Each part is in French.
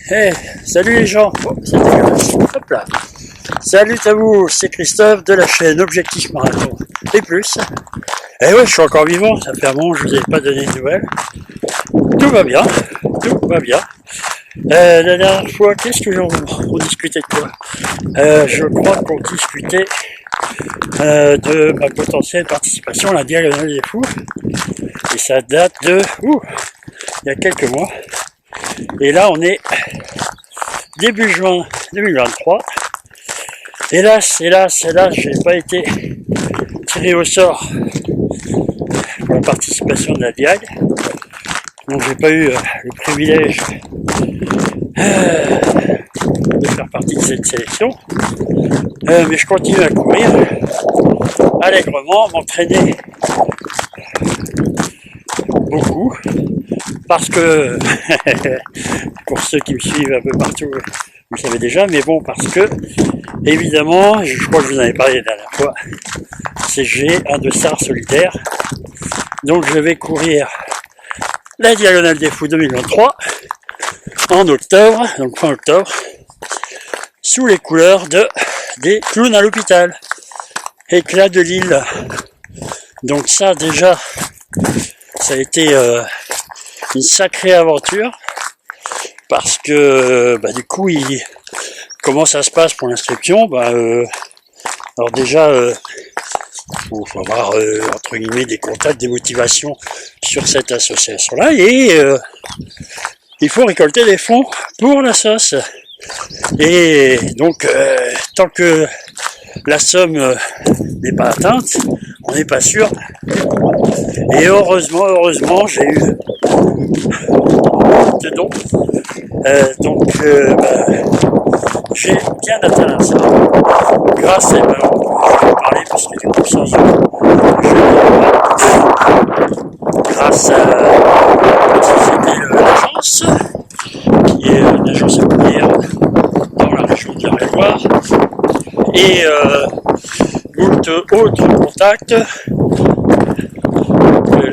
Hey, salut les gens. Oh, c'est dégueulasse. Hop là. Salut à vous, c'est Christophe de la chaîne Objectif Marathon et plus. Et ouais, je suis encore vivant, ça fait un moment que je vous avais pas donné de nouvelles. Tout va bien, tout va bien. La dernière fois, qu'est-ce que on discutait de quoi? Je crois qu'on discutait de ma potentielle participation à la Diagonale des Fous. Et ça date de, il y a quelques mois. Et là, on est début juin 2023. Hélas, j'ai pas été tiré au sort pour la participation de la Diag. Donc j'ai pas eu le privilège de faire partie de cette sélection. Mais je continue à courir allègrement, m'entraîner beaucoup. Parce que, pour ceux qui me suivent un peu partout, vous le savez déjà, mais bon, parce que, évidemment, je crois que je vous en avais parlé la dernière fois, c'est j'ai un dossard solidaire, donc je vais courir la Diagonale des Fous 2023 en octobre, donc fin octobre, sous les couleurs des clowns à l'hôpital, éclat de Lille. Donc ça, déjà, ça a été une sacrée aventure parce que du coup comment ça se passe pour l'inscription? Alors déjà faut avoir entre guillemets des contacts, des motivations sur cette association là et il faut récolter des fonds pour la sauce et donc tant que la somme n'est pas atteinte, on n'est pas sûr. Et heureusement, j'ai eu de dons. Donc, j'ai bien atteint la somme. Grâce à je vais en parler parce que du coup, sans eux, je n'ai pas. Grâce à l'agence, qui est une agence immobilière dans la région de la Loire. Et moult autres contacts.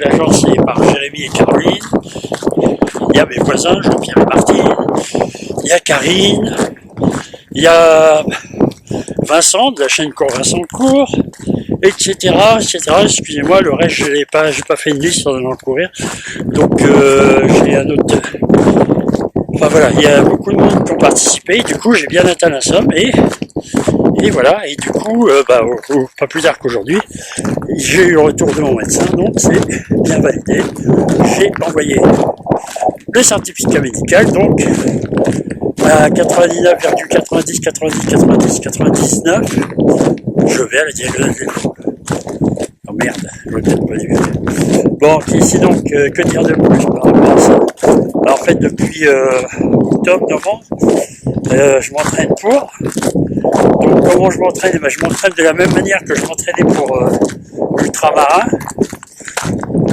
L'agence est par Jérémy et Caroline. Il y a mes voisins, Jean-Pierre et Martine. Il y a Karine. Il y a Vincent de la chaîne Cours Vincent Cours, etc. Excusez-moi, le reste, j'ai pas fait une liste en allant courir. Donc j'ai un autre. Enfin voilà, il y a beaucoup de monde qui ont participé. Du coup, j'ai bien atteint la somme et voilà, et du coup, pas plus tard qu'aujourd'hui, j'ai eu le retour de mon médecin, donc c'est bien validé. J'ai envoyé le certificat médical, donc à 99,99, je vais à la Diagonale des Fous. Oh merde, je vais peut-être pas dire. Bon, ici donc, que dire de plus par rapport à ça? Alors, en fait, depuis octobre, novembre, je m'entraîne pour. Donc comment je m'entraîne? Je m'entraîne de la même manière que je m'entraînais pour l'ultramarin,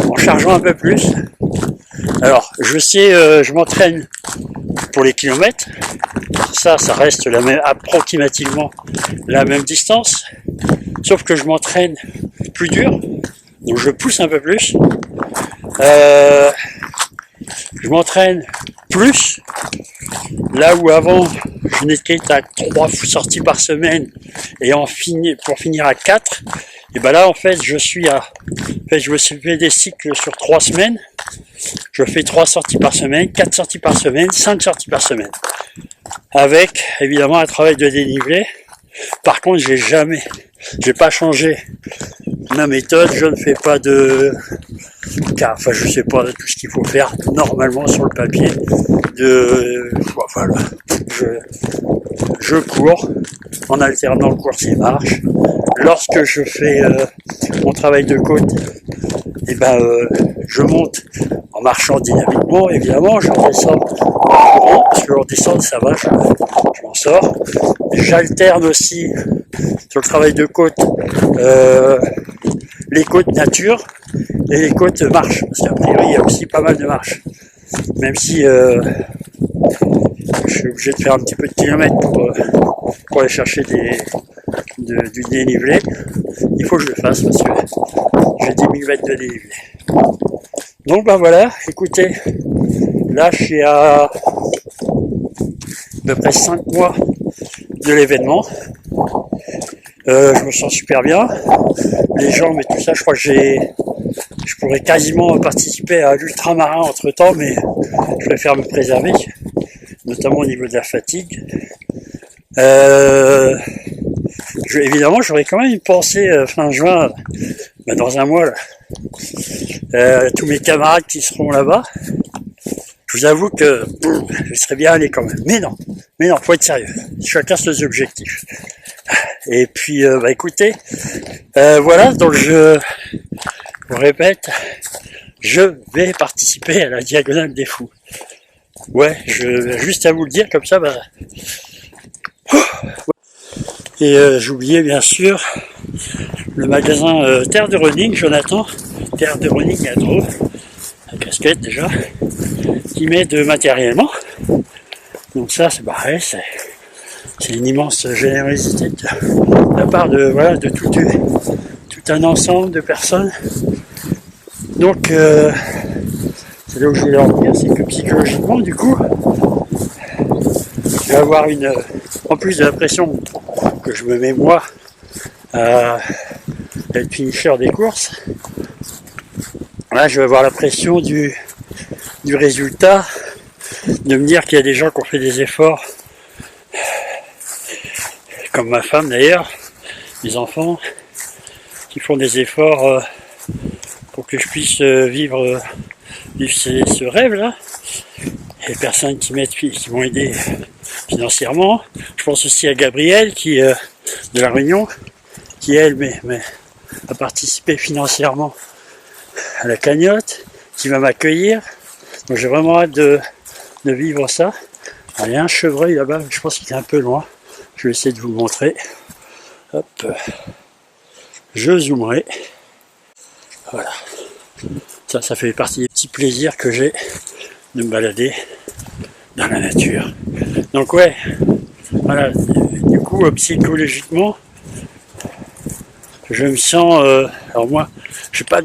en chargeant un peu plus. Alors je sais, je m'entraîne pour les kilomètres, ça reste approximativement la même distance, sauf que je m'entraîne plus dur, donc je pousse un peu plus. Je m'entraîne plus, là où avant je n'étais à 3 sorties par semaine et pour finir à 4, et là en fait je me suis fait des cycles sur 3 semaines, je fais 3 sorties par semaine, 4 sorties par semaine, 5 sorties par semaine, avec évidemment un travail de dénivelé. Par contre j'ai pas changé ma méthode, je ne fais pas je sais pas tout ce qu'il faut faire normalement sur le papier. Voilà, je cours en alternant course et marche. Lorsque je fais mon travail de côte, je monte en marchant dynamiquement, évidemment, je redescends en courant, parce que en descente ça va, je m'en sors. J'alterne aussi sur le travail de côte les côtes nature et les côtes marche, parce qu'a priori il y a aussi pas mal de marche, même si je suis obligé de faire un petit peu de kilomètres pour aller chercher du dénivelé. Il faut que je le fasse parce que j'ai 10 000 mètres de dénivelé. Donc voilà, écoutez, là je suis à peu près 5 mois de l'événement. Je me sens super bien. Les jambes et tout ça, je crois que je pourrais quasiment participer à l'ultramarin entre temps, mais je préfère me préserver, notamment au niveau de la fatigue. Évidemment, j'aurais quand même une pensée fin juin, dans un mois, là, tous mes camarades qui seront là-bas. Je vous avoue que je serais bien allé quand même. Mais non, faut être sérieux. Chacun ses objectifs. Et puis, écoutez, voilà, donc je vous répète, je vais participer à la Diagonale des Fous. Ouais, juste à vous le dire comme ça, Et j'oubliais bien sûr le magasin Terre de Running, Jonathan, Terre de Running à Dreux, la casquette déjà, qui m'aide matériellement. Donc ça, c'est pareil, c'est une immense générosité de la part de tout un ensemble de personnes. Donc c'est là où je voulais en venir, c'est que psychologiquement, du coup, je vais avoir en plus de la pression que je me mets moi à être finisher des courses, là je vais avoir la pression du résultat, de me dire qu'il y a des gens qui ont fait des efforts, comme ma femme d'ailleurs, mes enfants, qui font des efforts pour que je puisse vivre ce rêve-là. Les personnes qui m'ont aidé financièrement. Je pense aussi à Gabrielle de la Réunion, qui elle a participé financièrement à la cagnotte, qui va m'accueillir. Donc j'ai vraiment hâte de vivre ça. Alors, il y a un chevreuil là-bas, je pense qu'il est un peu loin. Je vais essayer de vous le montrer. Hop. Je zoomerai. Voilà. Ça fait partie des petits plaisirs que j'ai de me balader dans la nature. Donc ouais, voilà, du coup psychologiquement, je me sens, alors moi, j'ai pas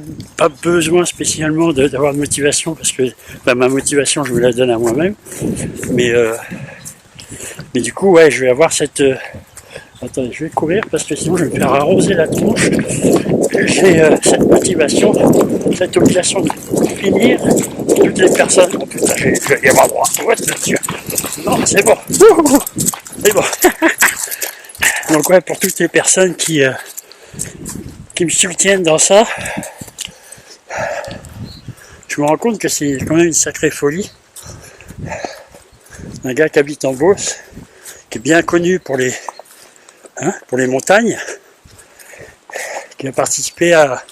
besoin spécialement d'avoir de motivation, parce que ma motivation je me la donne à moi-même, mais du coup ouais, je vais avoir cette... attendez, je vais courir parce que sinon je vais me faire arroser la tronche. J'ai cette motivation, cette obligation de finir toutes les personnes. Oh putain, je vais y avoir droit. Ouais, monsieur. Non, c'est bon. C'est bon. Donc ouais, pour toutes les personnes qui me soutiennent dans ça, je me rends compte que c'est quand même une sacrée folie. Un gars qui habite en Beauce, qui est bien connu pour les montagnes, qui a participé à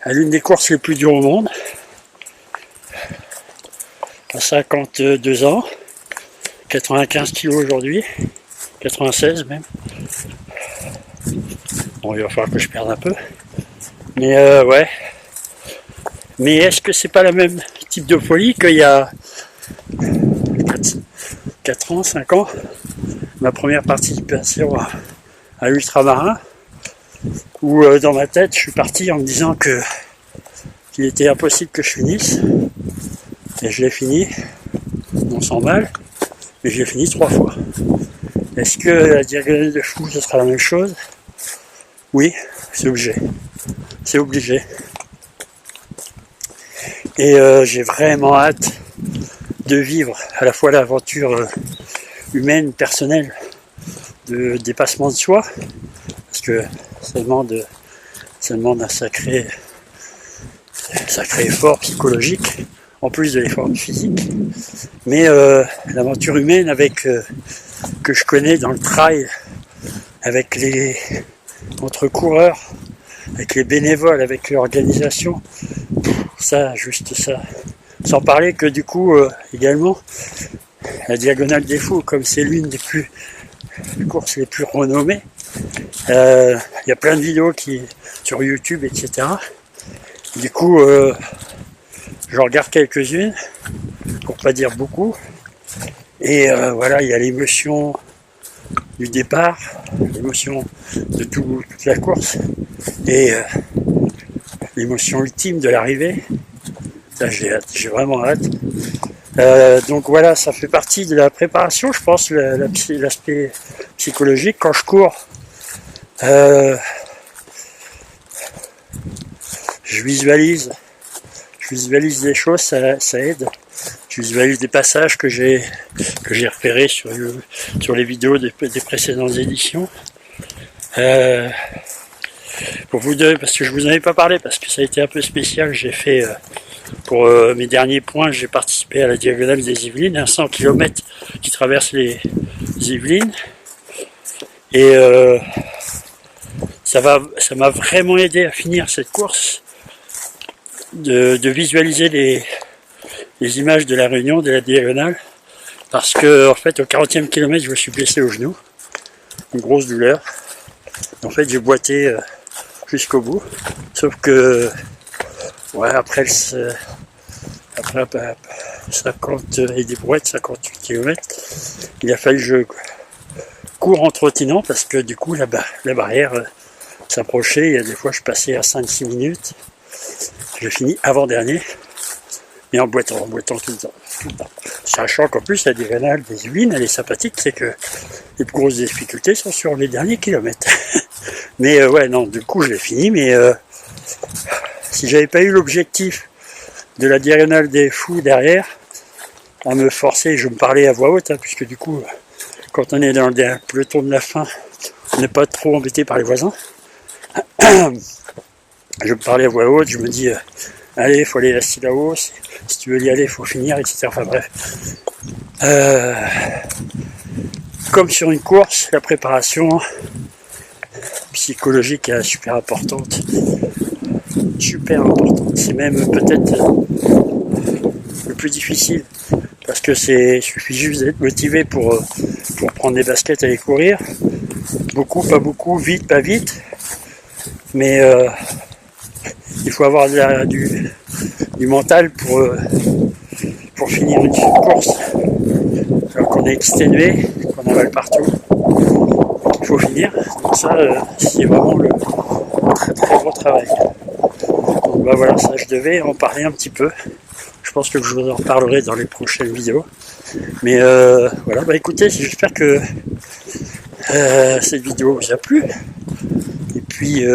l'une des courses les plus dures au monde, à 52 ans, 95 kg aujourd'hui, 96 même. Bon, il va falloir que je perde un peu. Mais ouais. Mais est-ce que c'est pas le même type de folie qu'il y a 4 ans, 5 ans, ma première participation à l'ultramarin, où dans ma tête je suis parti en me disant qu'il était impossible que je finisse, et je l'ai fini, on s'en mal, mais je l'ai fini 3 fois. Est-ce que la Diagonale des Fous ce sera la même chose? Oui, c'est obligé. C'est obligé. Et j'ai vraiment hâte de vivre à la fois l'aventure humaine, personnelle, de dépassement de soi, parce que ça demande un sacré effort psychologique, en plus de l'effort physique. Mais l'aventure humaine que je connais dans le trail, avec entre coureurs, avec les bénévoles, avec l'organisation, ça, juste ça. Sans parler que du coup, également, la Diagonale des Fous, comme c'est l'une des courses les plus renommées, il y a plein de vidéos sur YouTube, etc. Du coup, j'en regarde quelques-unes, pour pas dire beaucoup. Et voilà, il y a l'émotion du départ, l'émotion de toute la course, et l'émotion ultime de l'arrivée. Ça, j'ai vraiment hâte. Donc voilà, ça fait partie de la préparation, je pense, l'aspect psychologique. Quand je cours, je visualise des choses, ça aide. Je visualise des passages que j'ai repérés sur les vidéos des précédentes éditions. Pour vous deux, parce que je vous en ai pas parlé, parce que ça a été un peu spécial, j'ai fait, pour mes derniers points, j'ai participé à la diagonale des Yvelines, un 100 km qui traverse les Yvelines, et ça m'a vraiment aidé à finir cette course, de visualiser les images de la réunion, de la diagonale, parce que en fait au 40e kilomètre je me suis blessé au genou, une grosse douleur. En fait j'ai boité jusqu'au bout, sauf que ouais, après 50 et des brouettes, 58 km, il a fallu que je cours en trottinant parce que du coup la barrière s'approchait. Il y a des fois je passais à 5-6 minutes, je finis avant-dernier, mais en boitant tout le temps. Sachant qu'en plus la diagonale des Yvelines, elle est sympathique, c'est que les plus grosses difficultés sont sur les derniers kilomètres. Mais ouais, non, du coup je l'ai fini, mais si j'avais pas eu l'objectif de la diagonale des fous derrière, à me forcer, je me parlais à voix haute, puisque du coup, quand on est dans le peloton de la fin, on n'est pas trop embêté par les voisins. Je me parlais à voix haute, je me dis, allez, il faut aller là-haut, si tu veux y aller, il faut finir, etc. Enfin bref. Comme sur une course, la préparation psychologique est super importante. C'est même peut-être le plus difficile, parce que il suffit juste d'être motivé pour prendre des baskets et aller courir. Beaucoup, pas beaucoup, vite, pas vite, mais il faut avoir du mental pour finir une course, alors qu'on est exténué, qu'on avale partout, qu'il faut finir. Donc ça, c'est vraiment le très très gros travail. Donc bah voilà, ça je devais en parler un petit peu. Je pense que je vous en reparlerai dans les prochaines vidéos. Mais voilà, bah écoutez, j'espère que cette vidéo vous a plu. Et puis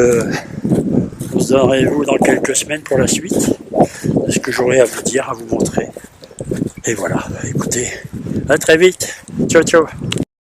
on se donne rendez-vous dans quelques semaines pour la suite. Ce que j'aurai à vous dire, à vous montrer. Et voilà, écoutez, à très vite. Ciao ciao.